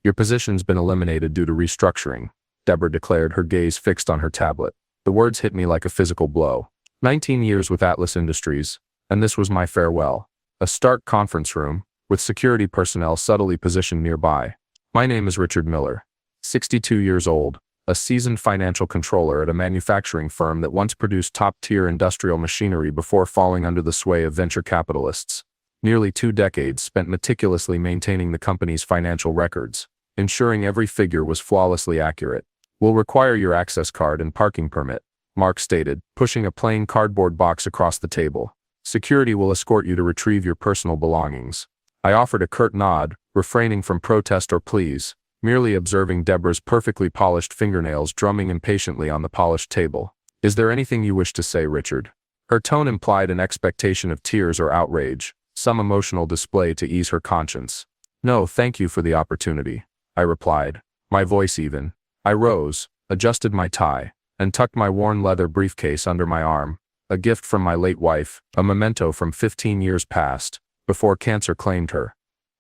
Your position's been eliminated due to restructuring, Deborah declared, her gaze fixed on her tablet. The words hit me like a physical blow. 19 years with Atlas Industries, and this was my farewell. A stark conference room, with security personnel subtly positioned nearby. My name is Richard Miller, 62 years old, a seasoned financial controller at a manufacturing firm that once produced top-tier industrial machinery before falling under the sway of venture capitalists. Nearly 2 decades spent meticulously maintaining the company's financial records, ensuring every figure was flawlessly accurate. We'll require your access card and parking permit, Mark stated, pushing a plain cardboard box across the table. Security will escort you to retrieve your personal belongings. I offered a curt nod, refraining from protest or pleas, merely observing Deborah's perfectly polished fingernails drumming impatiently on the polished table. Is there anything you wish to say, Richard? Her tone implied an expectation of tears or outrage, some emotional display to ease her conscience. No, thank you for the opportunity, I replied, my voice even. I rose, adjusted my tie, and tucked my worn leather briefcase under my arm, a gift from my late wife, a memento from 15 years past, before cancer claimed her.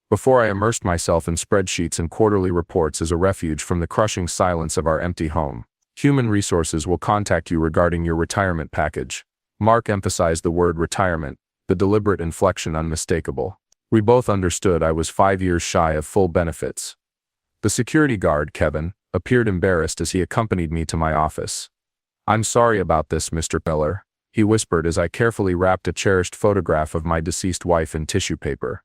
Before I immersed myself in spreadsheets and quarterly reports as a refuge from the crushing silence of our empty home. Human Resources will contact you regarding your retirement package. Mark emphasized the word retirement, the deliberate inflection unmistakable. We both understood I was 5 years shy of full benefits. The security guard, Kevin, appeared embarrassed as he accompanied me to my office. I'm sorry about this, Mr. Miller, he whispered as I carefully wrapped a cherished photograph of my deceased wife in tissue paper.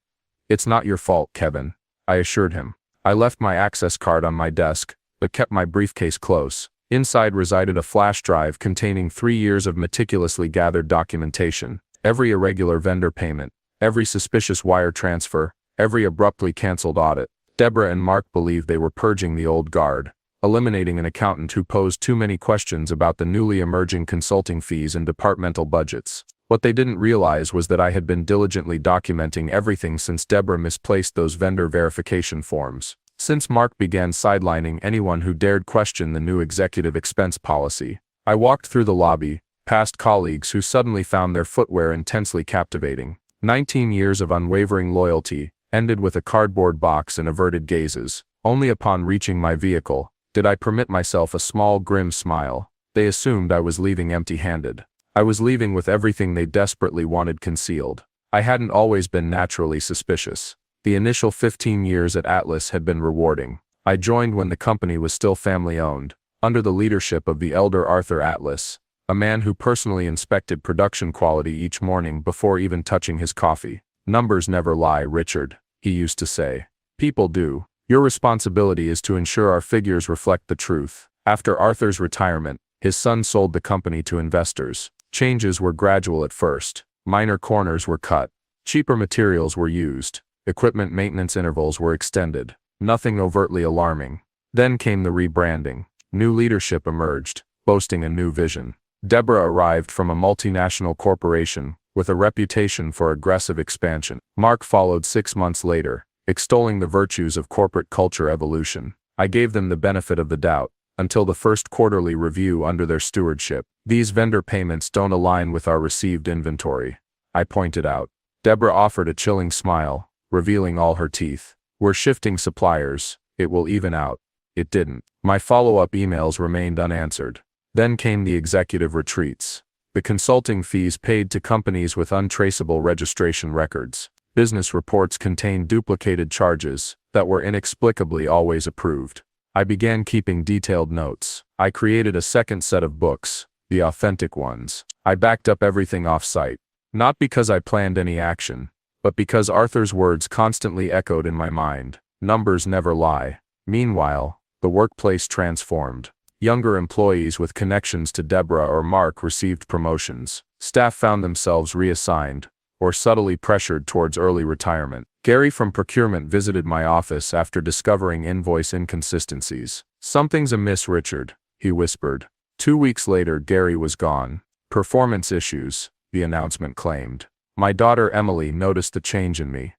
It's not your fault, Kevin, I assured him. I left my access card on my desk, but kept my briefcase close. Inside resided a flash drive containing 3 years of meticulously gathered documentation, every irregular vendor payment, every suspicious wire transfer, every abruptly canceled audit. Deborah and Mark believed they were purging the old guard, eliminating an accountant who posed too many questions about the newly emerging consulting fees and departmental budgets. What they didn't realize was that I had been diligently documenting everything since Deborah misplaced those vendor verification forms. Since Mark began sidelining anyone who dared question the new executive expense policy. I walked through the lobby, past colleagues who suddenly found their footwear intensely captivating. 19 years of unwavering loyalty ended with a cardboard box and averted gazes. Only upon reaching my vehicle did I permit myself a small grim smile. They assumed I was leaving empty-handed. I was leaving with everything they desperately wanted concealed. I hadn't always been naturally suspicious. The initial 15 years at Atlas had been rewarding. I joined when the company was still family-owned, under the leadership of the elder Arthur Atlas, a man who personally inspected production quality each morning before even touching his coffee. Numbers never lie, Richard, he used to say. People do. Your responsibility is to ensure our figures reflect the truth. After Arthur's retirement, his son sold the company to investors. Changes were gradual at first. Minor corners were cut. Cheaper materials were used. Equipment maintenance intervals were extended. Nothing overtly alarming. Then came the rebranding. New leadership emerged, boasting a new vision. Deborah arrived from a multinational corporation with a reputation for aggressive expansion. Mark followed 6 months later, extolling the virtues of corporate culture evolution. I gave them the benefit of the doubt, until the first quarterly review under their stewardship. These vendor payments don't align with our received inventory, I pointed out. Deborah offered a chilling smile, revealing all her teeth. We're shifting suppliers, it will even out. It didn't. My follow-up emails remained unanswered. Then came the executive retreats. The consulting fees paid to companies with untraceable registration records. Business reports contained duplicated charges that were inexplicably always approved. I began keeping detailed notes. I created a second set of books, the authentic ones. I backed up everything off-site. Not because I planned any action, but because Arthur's words constantly echoed in my mind. Numbers never lie. Meanwhile, the workplace transformed. Younger employees with connections to Deborah or Mark received promotions. Staff found themselves reassigned, or subtly pressured towards early retirement. Gary from procurement visited my office after discovering invoice inconsistencies. Something's amiss, Richard, he whispered. 2 weeks later, Gary was gone. Performance issues, the announcement claimed. My daughter Emily noticed the change in me.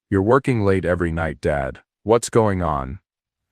You're working late every night, Dad. What's going on?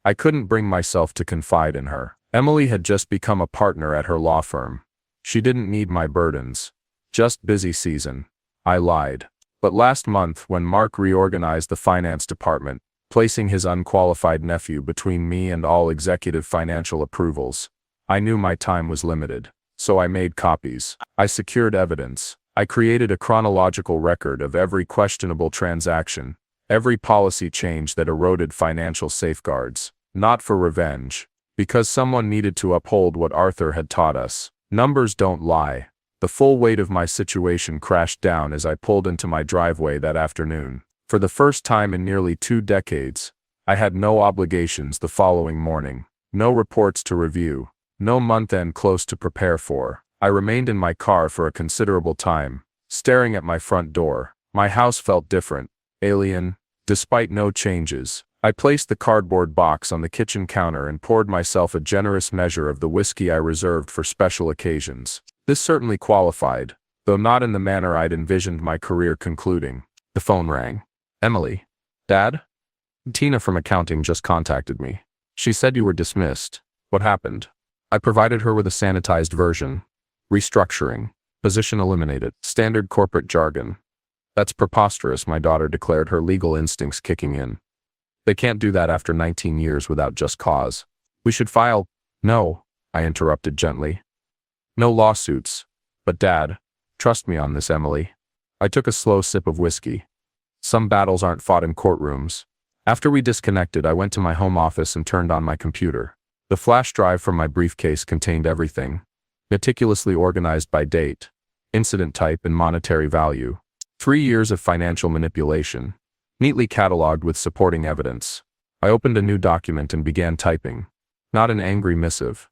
I couldn't bring myself to confide in her. Emily had just become a partner at her law firm. She didn't need my burdens. Just busy season. I lied. But last month, when Mark reorganized the finance department, placing his unqualified nephew between me and all executive financial approvals. I knew my time was limited, so I made copies. I secured evidence. I created a chronological record of every questionable transaction, every policy change that eroded financial safeguards. Not for revenge, because someone needed to uphold what Arthur had taught us. Numbers don't lie. The full weight of my situation crashed down as I pulled into my driveway that afternoon. For the first time in nearly 2 decades, I had no obligations the following morning, no reports to review, no month-end close to prepare for. I remained in my car for a considerable time, staring at my front door. My house felt different, alien, despite no changes. I placed the cardboard box on the kitchen counter and poured myself a generous measure of the whiskey I reserved for special occasions. This certainly qualified, though not in the manner I'd envisioned my career concluding. The phone rang. Emily. Dad? Tina from accounting just contacted me. She said you were dismissed. What happened? I provided her with a sanitized version. Restructuring. Position eliminated. Standard corporate jargon. That's preposterous, my daughter declared, her legal instincts kicking in. They can't do that after 19 years without just cause. We should file. No, I interrupted gently. No lawsuits. But Dad, trust me on this, Emily. I took a slow sip of whiskey. Some battles aren't fought in courtrooms. After we disconnected, I went to my home office and turned on my computer. The flash drive from my briefcase contained everything, meticulously organized by date, incident type, and monetary value. 3 years of financial manipulation, neatly cataloged with supporting evidence. I opened a new document and began typing. Not an angry missive.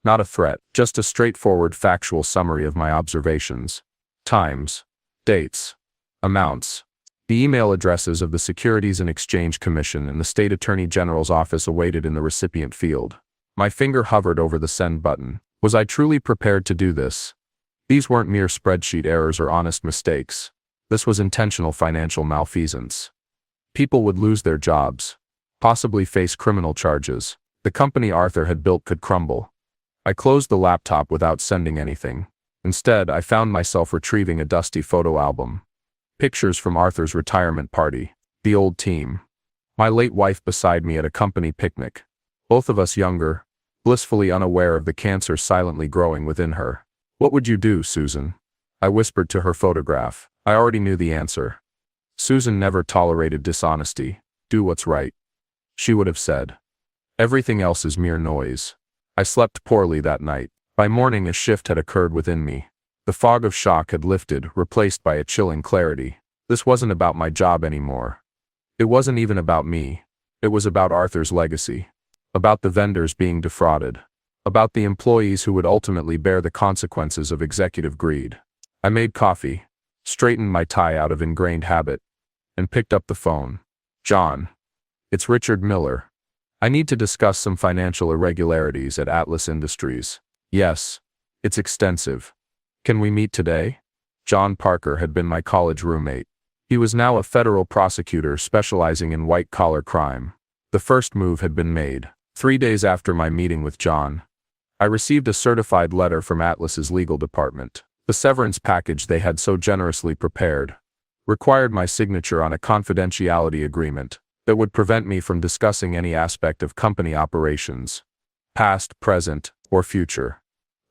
Not a threat, just a straightforward factual summary of my observations. Times, dates, amounts. The email addresses of the Securities and Exchange Commission and the State Attorney General's office awaited in the recipient field. My finger hovered over the send button. Was I truly prepared to do this? These weren't mere spreadsheet errors or honest mistakes. This was intentional financial malfeasance. People would lose their jobs, possibly face criminal charges. The company Arthur had built could crumble. I closed the laptop without sending anything. Instead, I found myself retrieving a dusty photo album. Pictures from Arthur's retirement party, the old team. My late wife beside me at a company picnic. Both of us younger, blissfully unaware of the cancer silently growing within her. What would you do, Susan? I whispered to her photograph. I already knew the answer. Susan never tolerated dishonesty. Do what's right, she would have said. Everything else is mere noise. I slept poorly that night. By morning, a shift had occurred within me. The fog of shock had lifted, replaced by a chilling clarity. This wasn't about my job anymore. It wasn't even about me. It was about Arthur's legacy. About the vendors being defrauded. About the employees who would ultimately bear the consequences of executive greed. I made coffee, straightened my tie out of ingrained habit, and picked up the phone. John. It's Richard Miller. I need to discuss some financial irregularities at Atlas Industries. Yes. It's extensive. Can we meet today? John Parker had been my college roommate. He was now a federal prosecutor specializing in white-collar crime. The first move had been made. 3 days after my meeting with John, I received a certified letter from Atlas's legal department. The severance package they had so generously prepared required my signature on a confidentiality agreement that would prevent me from discussing any aspect of company operations, past, present, or future.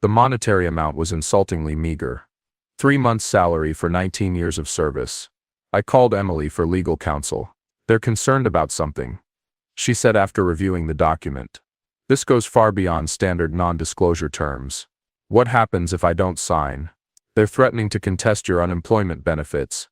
The monetary amount was insultingly meager. 3 months' salary for 19 years of service. I called Emily for legal counsel. They're concerned about something, she said after reviewing the document. This goes far beyond standard non-disclosure terms. What happens if I don't sign? They're threatening to contest your unemployment benefits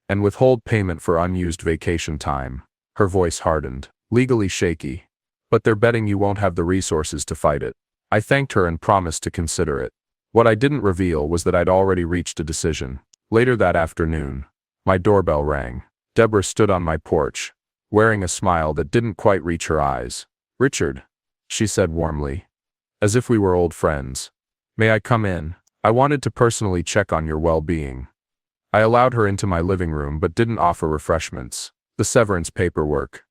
and withhold payment for unused vacation time. Her voice hardened, legally shaky. But they're betting you won't have the resources to fight it. I thanked her and promised to consider it. What I didn't reveal was that I'd already reached a decision. Later that afternoon, my doorbell rang. Deborah stood on my porch, wearing a smile that didn't quite reach her eyes. Richard, she said warmly, as if we were old friends. May I come in? I wanted to personally check on your well-being. I allowed her into my living room but didn't offer refreshments. The severance paperwork,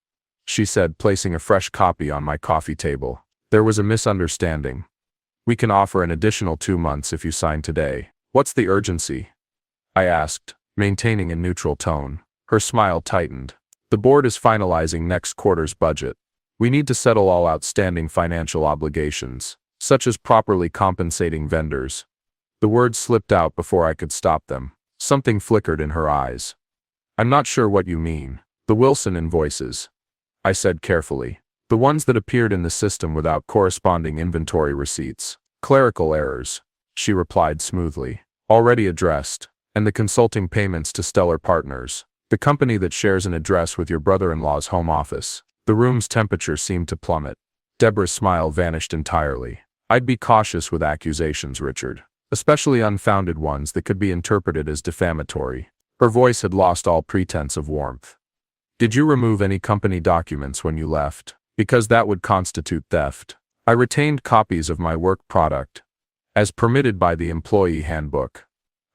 she said, placing a fresh copy on my coffee table. There was a misunderstanding. We can offer an additional 2 months if you sign today. What's the urgency? I asked, maintaining a neutral tone. Her smile tightened. The board is finalizing next quarter's budget. We need to settle all outstanding financial obligations, such as properly compensating vendors. The words slipped out before I could stop them. Something flickered in her eyes. I'm not sure what you mean. The Wilson invoices, I said carefully. The ones that appeared in the system without corresponding inventory receipts. Clerical errors, she replied smoothly. Already addressed. And the consulting payments to Stellar Partners, the company that shares an address with your brother-in-law's home office. The room's temperature seemed to plummet. Deborah's smile vanished entirely. I'd be cautious with accusations, Richard, especially unfounded ones that could be interpreted as defamatory. Her voice had lost all pretense of warmth. Did you remove any company documents when you left? Because that would constitute theft. I retained copies of my work product, as permitted by the employee handbook,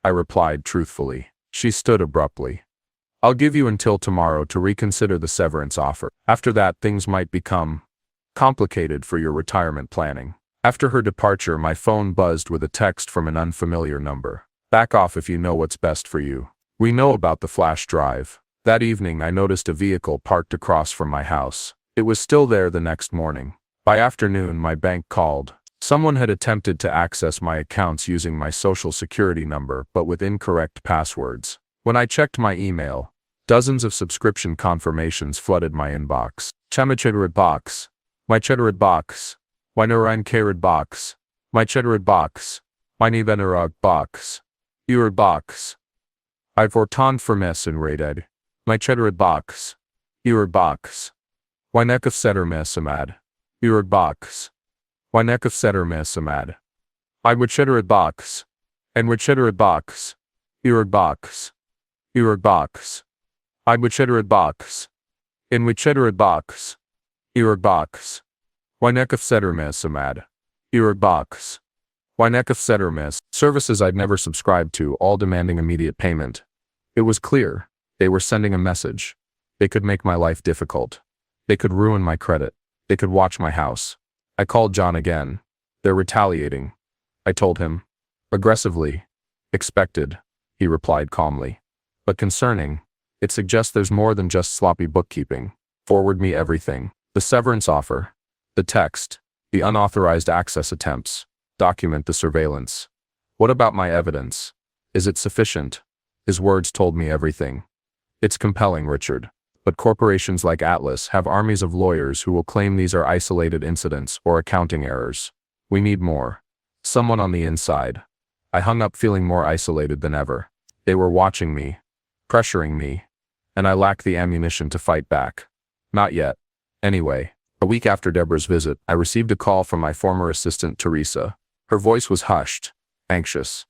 I replied truthfully. She stood abruptly. I'll give you until tomorrow to reconsider the severance offer. After that, things might become complicated for your retirement planning. After her departure, my phone buzzed with a text from an unfamiliar number. Back off if you know what's best for you. We know about the flash drive. That evening, I noticed a vehicle parked across from my house. It was still there the next morning. By afternoon, my bank called. Someone had attempted to access my accounts using my social security number, but with incorrect passwords. When I checked my email, dozens of subscription confirmations flooded my inbox. Chamachedarid box. My Chedarid box. My Narayan box. My Chedarid box. My Nivenarag box. Urad box. I vortan firmes in Raded. My Chedarid box. Urad box. Wynekov setter mesamad. Urad box. Wynekov setter mesamad. I would Chedarid box. And would Chedarid box. Urad box. Urad box. I would Chedarid box. In would Chedarid box. Urad box. Wynekov setter mesamad. Urad box. Wynekov setter mes. Services I'd never subscribed to, all demanding immediate payment. It was clear. They were sending a message. They could make my life difficult. They could ruin my credit. They could watch my house. I called John again. They're retaliating, I told him. Aggressively. Expected, he replied calmly. But concerning. It suggests there's more than just sloppy bookkeeping. Forward me everything. The severance offer. The text. The unauthorized access attempts. Document the surveillance. What about my evidence? Is it sufficient? His words told me everything. It's compelling, Richard. But corporations like Atlas have armies of lawyers who will claim these are isolated incidents or accounting errors. We need more. Someone on the inside. I hung up feeling more isolated than ever. They were watching me, pressuring me, and I lacked the ammunition to fight back. Not yet. Anyway, a week after Deborah's visit, I received a call from my former assistant, Teresa. Her voice was hushed, anxious.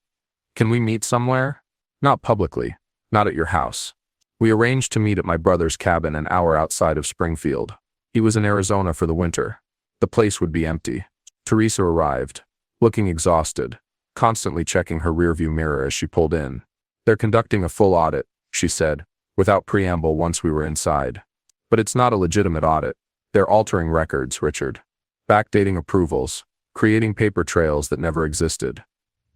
Can we meet somewhere? Not publicly. Not at your house. We arranged to meet at my brother's cabin an hour outside of Springfield. He was in Arizona for the winter. The place would be empty. Teresa arrived, looking exhausted, constantly checking her rearview mirror as she pulled in. They're conducting a full audit, she said, without preamble once we were inside. But it's not a legitimate audit. They're altering records, Richard. Backdating approvals, creating paper trails that never existed.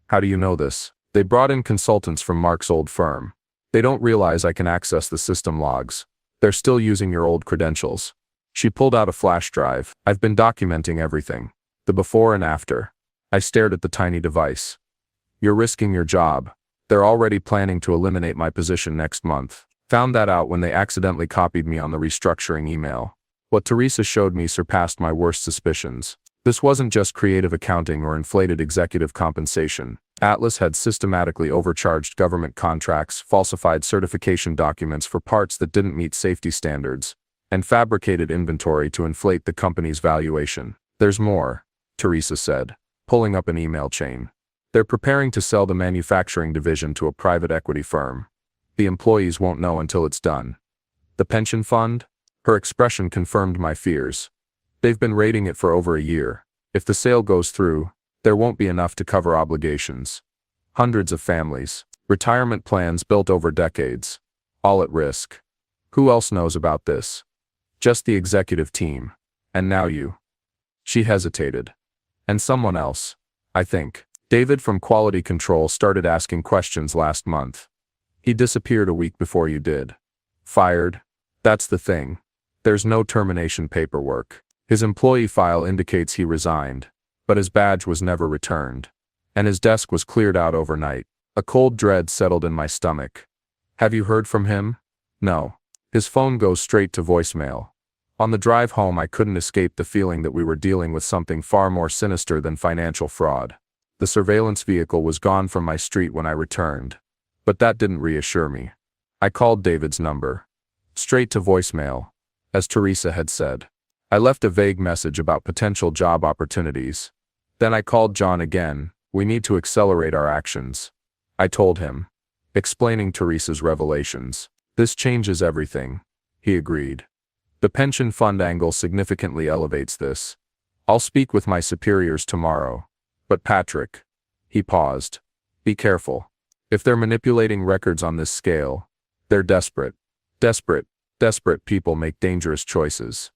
How do you know this? They brought in consultants from Mark's old firm. They don't realize I can access the system logs. They're still using your old credentials. She pulled out a flash drive. I've been documenting everything. The before and after. I stared at the tiny device. You're risking your job. They're already planning to eliminate my position next month. Found that out when they accidentally copied me on the restructuring email. What Teresa showed me surpassed my worst suspicions. This wasn't just creative accounting or inflated executive compensation. Atlas had systematically overcharged government contracts, falsified certification documents for parts that didn't meet safety standards, and fabricated inventory to inflate the company's valuation. There's more, Teresa said, pulling up an email chain. They're preparing to sell the manufacturing division to a private equity firm. The employees won't know until it's done. The pension fund? Her expression confirmed my fears. They've been raiding it for over a year. If the sale goes through, there won't be enough to cover obligations. Hundreds of families, retirement plans built over decades, all at risk. Who else knows about this? Just the executive team. And now you. She hesitated. And someone else, I think. David from Quality Control started asking questions last month. He disappeared a week before you did. Fired? That's the thing. There's no termination paperwork. His employee file indicates he resigned, but his badge was never returned, and his desk was cleared out overnight. A cold dread settled in my stomach. Have you heard from him? No. His phone goes straight to voicemail. On the drive home, I couldn't escape the feeling that we were dealing with something far more sinister than financial fraud. The surveillance vehicle was gone from my street when I returned, but that didn't reassure me. I called David's number. Straight to voicemail, as Teresa had said. I left a vague message about potential job opportunities. Then I called John again. We need to accelerate our actions, I told him, explaining Teresa's revelations. This changes everything, he agreed. The pension fund angle significantly elevates this. I'll speak with my superiors tomorrow. But Patrick, he paused. Be careful. If they're manipulating records on this scale, they're desperate. Desperate people make dangerous choices.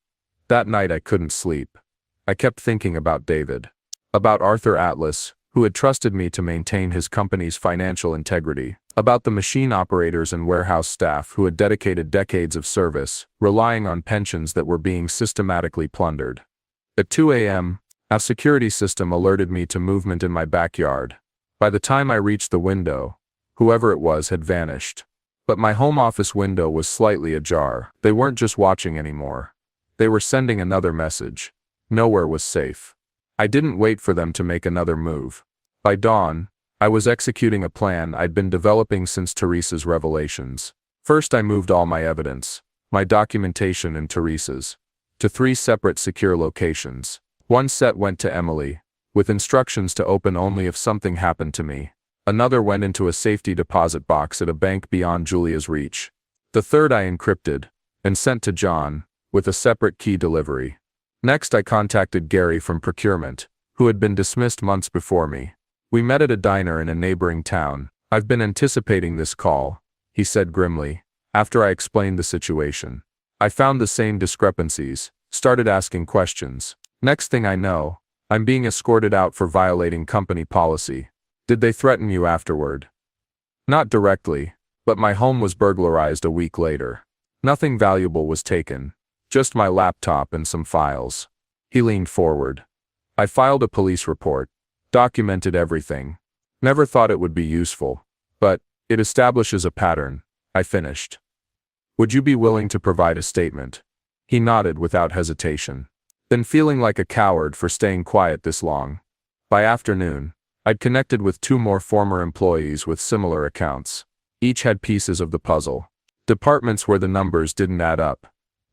That night I couldn't sleep. I kept thinking about David. About Arthur Atlas, who had trusted me to maintain his company's financial integrity. About the machine operators and warehouse staff who had dedicated decades of service, relying on pensions that were being systematically plundered. At 2 a.m., a security system alerted me to movement in my backyard. By the time I reached the window, whoever it was had vanished. But my home office window was slightly ajar. They weren't just watching anymore. They were sending another message. Nowhere was safe. I didn't wait for them to make another move. By dawn, I was executing a plan I'd been developing since Teresa's revelations. First, I moved all my evidence, my documentation and Teresa's, to 3 separate secure locations. One set went to Emily, with instructions to open only if something happened to me. Another went into a safety deposit box at a bank beyond Julia's reach. The third I encrypted and sent to John, with a separate key delivery. Next, I contacted Gary from procurement, who had been dismissed months before me. We met at a diner in a neighboring town. I've been anticipating this call, he said grimly, after I explained the situation. I found the same discrepancies, started asking questions. Next thing I know, I'm being escorted out for violating company policy. Did they threaten you afterward? Not directly, but my home was burglarized a week later. Nothing valuable was taken, just my laptop and some files. He leaned forward. I filed a police report, documented everything. Never thought it would be useful, but it establishes a pattern, I finished. Would you be willing to provide a statement? He nodded without hesitation. Then, feeling like a coward for staying quiet this long. By afternoon, I'd connected with 2 more former employees with similar accounts. Each had pieces of the puzzle. Departments where the numbers didn't add up.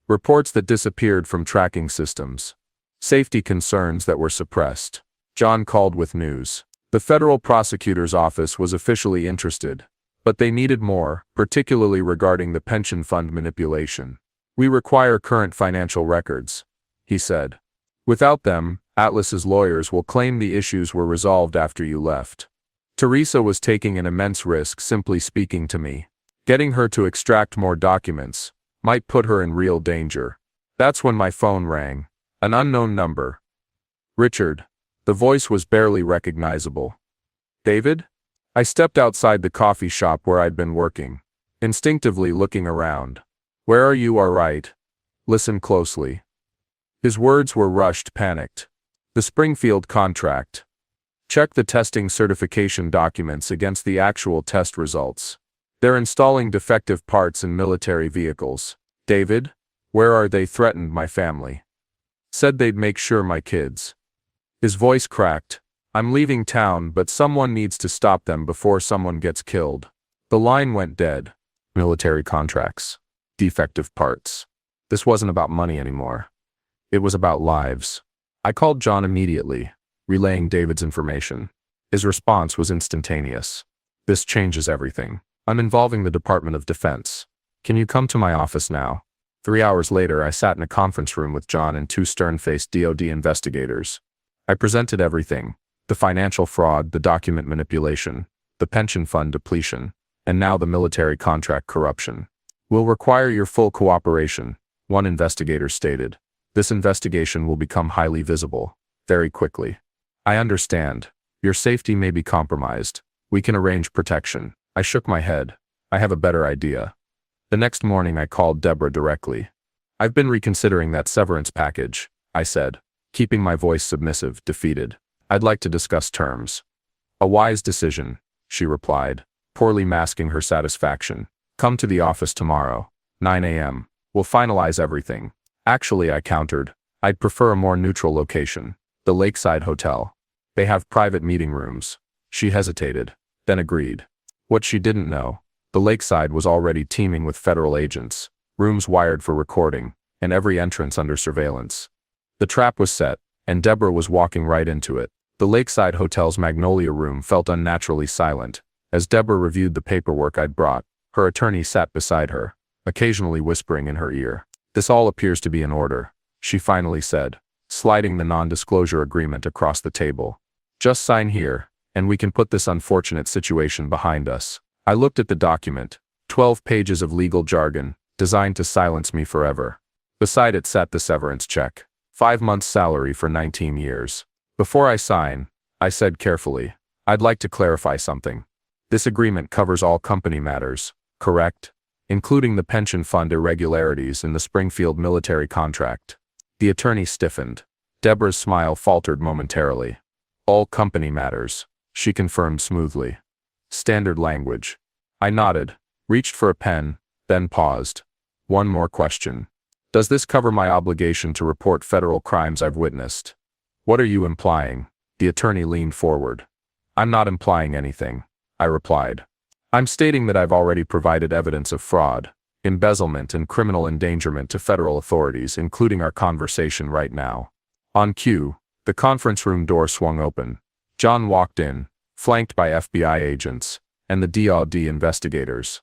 Reports that disappeared from tracking systems. Safety concerns that were suppressed. John called with news. The federal prosecutor's office was officially interested, but they needed more, particularly regarding the pension fund manipulation. We require current financial records, he said. Without them, Atlas's lawyers will claim the issues were resolved after you left. Teresa was taking an immense risk simply speaking to me. Getting her to extract more documents might put her in real danger. That's when my phone rang. An unknown number. Richard. The voice was barely recognizable. David? I stepped outside the coffee shop where I'd been working, instinctively looking around. Where are you? All right. Listen closely. His words were rushed, panicked. The Springfield contract. Check the testing certification documents against the actual test results. They're installing defective parts in military vehicles. David? Where are they? Threatened my family. Said they'd make sure my kids. His voice cracked. I'm leaving town, but someone needs to stop them before someone gets killed. The line went dead. Military contracts. Defective parts. This wasn't about money anymore. It was about lives. I called John immediately, relaying David's information. His response was instantaneous. This changes everything. I'm involving the Department of Defense. Can you come to my office now? 3 hours later, I sat in a conference room with John and 2 stern-faced DoD investigators. I presented everything: the financial fraud, the document manipulation, the pension fund depletion, and now the military contract corruption. We'll require your full cooperation, one investigator stated. This investigation will become highly visible, very quickly. I understand. Your safety may be compromised. We can arrange protection. I shook my head. I have a better idea. The next morning I called Deborah directly. "I've been reconsidering that severance package," I said, keeping my voice submissive, defeated. "I'd like to discuss terms." "A wise decision," she replied, poorly masking her satisfaction. "Come to the office tomorrow, 9 a.m. We'll finalize everything." "Actually," I countered, "I'd prefer a more neutral location. The Lakeside Hotel. They have private meeting rooms." She hesitated, then agreed. What she didn't know, the Lakeside was already teeming with federal agents, rooms wired for recording, and every entrance under surveillance. The trap was set, and Deborah was walking right into it. The Lakeside Hotel's Magnolia room felt unnaturally silent. As Deborah reviewed the paperwork I'd brought, her attorney sat beside her, occasionally whispering in her ear. "This all appears to be in order," she finally said, sliding the non-disclosure agreement across the table. "Just sign here, and we can put this unfortunate situation behind us." I looked at the document, 12 pages of legal jargon, designed to silence me forever. Beside it sat the severance check, 5 months' salary for 19 years. "Before I sign," I said carefully, "I'd like to clarify something. This agreement covers all company matters, correct? Including the pension fund irregularities in the Springfield military contract." The attorney stiffened. Deborah's smile faltered momentarily. "All company matters," she confirmed smoothly. "Standard language." I nodded, reached for a pen, then paused. "One more question. Does this cover my obligation to report federal crimes I've witnessed?" "What are you implying?" The attorney leaned forward. "I'm not implying anything," I replied. "I'm stating that I've already provided evidence of fraud, embezzlement, and criminal endangerment to federal authorities, including our conversation right now." On cue, the conference room door swung open. John walked in, flanked by FBI agents and the DOD investigators.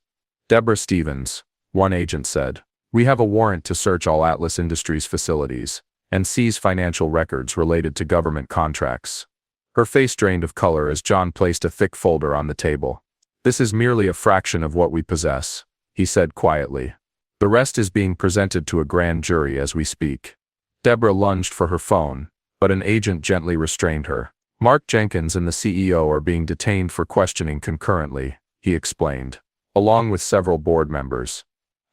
"Deborah Stevens," one agent said, "we have a warrant to search all Atlas Industries facilities and seize financial records related to government contracts." Her face drained of color as John placed a thick folder on the table. "This is merely a fraction of what we possess," he said quietly. "The rest is being presented to a grand jury as we speak." Deborah lunged for her phone, but an agent gently restrained her. "Mark Jenkins and the CEO are being detained for questioning concurrently," he explained, along with several board members.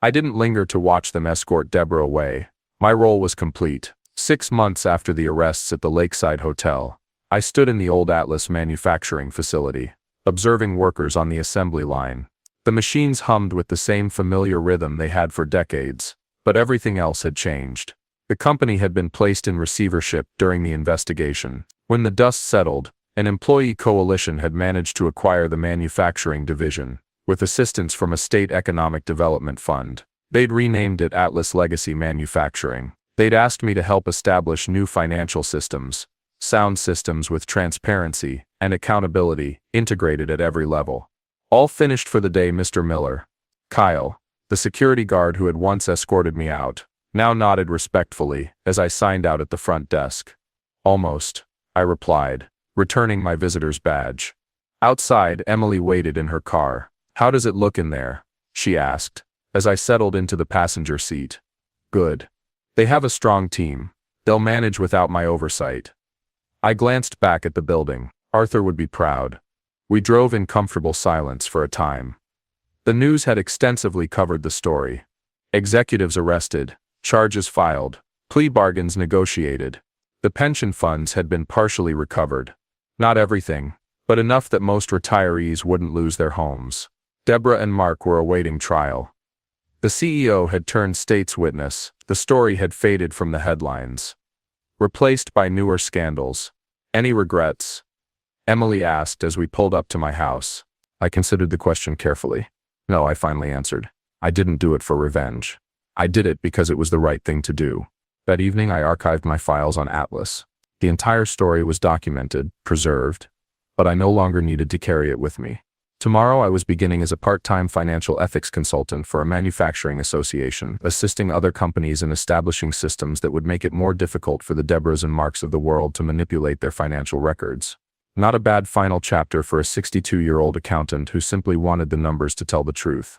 I didn't linger to watch them escort Deborah away. My role was complete. 6 months after the arrests at the Lakeside Hotel, I stood in the old Atlas manufacturing facility, observing workers on the assembly line. The machines hummed with the same familiar rhythm they had for decades, but everything else had changed. The company had been placed in receivership during the investigation. When the dust settled, an employee coalition had managed to acquire the manufacturing division, with assistance from a state economic development fund. They'd renamed it Atlas Legacy Manufacturing. They'd asked me to help establish new financial systems, sound systems with transparency and accountability integrated at every level. "All finished for the day, Mr. Miller." Kyle, the security guard who had once escorted me out, now nodded respectfully as I signed out at the front desk. "Almost," I replied, returning my visitor's badge. Outside, Emily waited in her car. "How does it look in there?" she asked, as I settled into the passenger seat. "Good. They have a strong team. They'll manage without my oversight." I glanced back at the building. Arthur would be proud. We drove in comfortable silence for a time. The news had extensively covered the story. Executives arrested, charges filed, plea bargains negotiated. The pension funds had been partially recovered. Not everything, but enough that most retirees wouldn't lose their homes. Deborah and Mark were awaiting trial. The CEO had turned state's witness. The story had faded from the headlines, replaced by newer scandals. "Any regrets?" Emily asked as we pulled up to my house. I considered the question carefully. "No," I finally answered. "I didn't do it for revenge. I did it because it was the right thing to do." That evening I archived my files on Atlas. The entire story was documented, preserved, but I no longer needed to carry it with me. Tomorrow I was beginning as a part-time financial ethics consultant for a manufacturing association, assisting other companies in establishing systems that would make it more difficult for the Deborahs and Marks of the world to manipulate their financial records. Not a bad final chapter for a 62-year-old accountant who simply wanted the numbers to tell the truth.